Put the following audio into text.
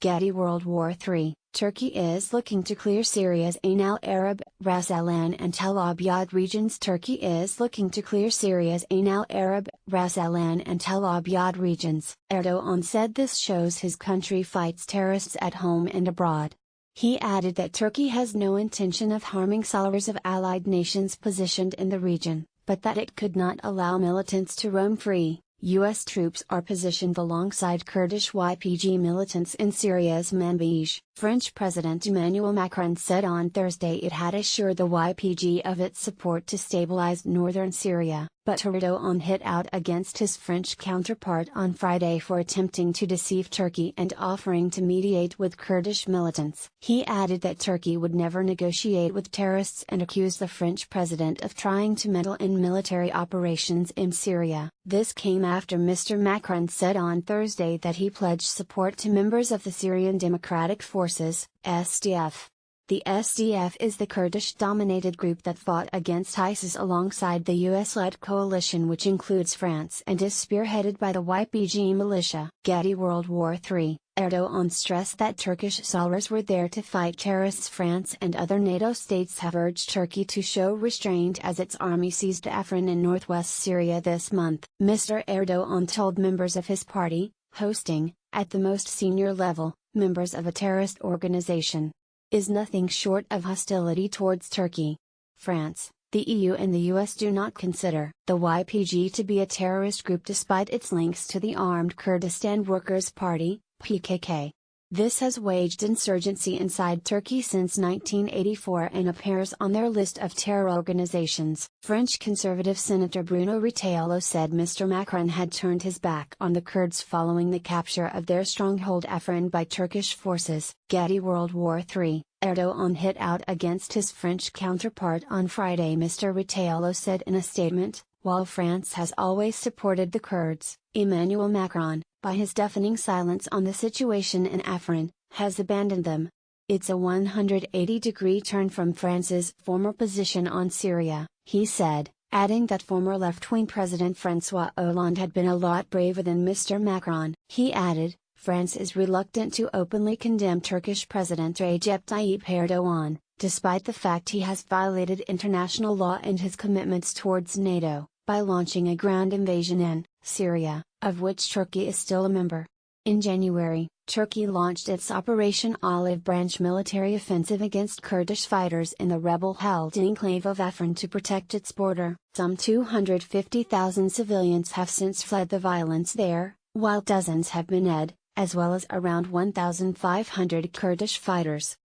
Getty World War III, Turkey is looking to clear Syria's Ain al-Arab, Ras al-Ain and Tel Abyad regions. Turkey is looking to clear Syria's Ain al-Arab, Ras al-Ain and Tel Abyad regions. Erdogan said this shows his country fights terrorists at home and abroad. He added that Turkey has no intention of harming soldiers of allied nations positioned in the region, but that it could not allow militants to roam free. U.S. troops are positioned alongside Kurdish YPG militants in Syria's Manbij. French President Emmanuel Macron said on Thursday it had assured the YPG of its support to stabilize northern Syria, but Erdogan hit out against his French counterpart on Friday for attempting to deceive Turkey and offering to mediate with Kurdish militants. He added that Turkey would never negotiate with terrorists and accused the French president of trying to meddle in military operations in Syria. This came after Mr. Macron said on Thursday that he pledged support to members of the Syrian Democratic Forces, SDF. The SDF is the Kurdish-dominated group that fought against ISIS alongside the US-led coalition, which includes France and is spearheaded by the YPG militia. Getty World War III, Erdogan stressed that Turkish soldiers were there to fight terrorists. France and other NATO states have urged Turkey to show restraint as its army seized Afrin in northwest Syria this month. Mr. Erdogan told members of his party, hosting, at the most senior level, members of a terrorist organization, is nothing short of hostility towards Turkey. France, the EU and the US do not consider the YPG to be a terrorist group despite its links to the Armed Kurdistan Workers' Party, PKK. This has waged insurgency inside Turkey since 1984 and appears on their list of terror organizations. French conservative Senator Bruno Retailleau said Mr. Macron had turned his back on the Kurds following the capture of their stronghold Afrin by Turkish forces. Getty World War III, Erdogan hit out against his French counterpart on Friday. Mr. Retailleau said in a statement, while France has always supported the Kurds, Emmanuel Macron, by his deafening silence on the situation in Afrin, has abandoned them. It's a 180-degree turn from France's former position on Syria, he said, adding that former left-wing President François Hollande had been a lot braver than Mr. Macron. He added, France is reluctant to openly condemn Turkish President Recep Tayyip Erdogan, despite the fact he has violated international law and his commitments towards NATO, by launching a ground invasion in Syria, of which Turkey is still a member. In January, Turkey launched its Operation Olive Branch military offensive against Kurdish fighters in the rebel-held enclave of Afrin to protect its border. Some 250,000 civilians have since fled the violence there, while dozens have been dead, as well as around 1,500 Kurdish fighters.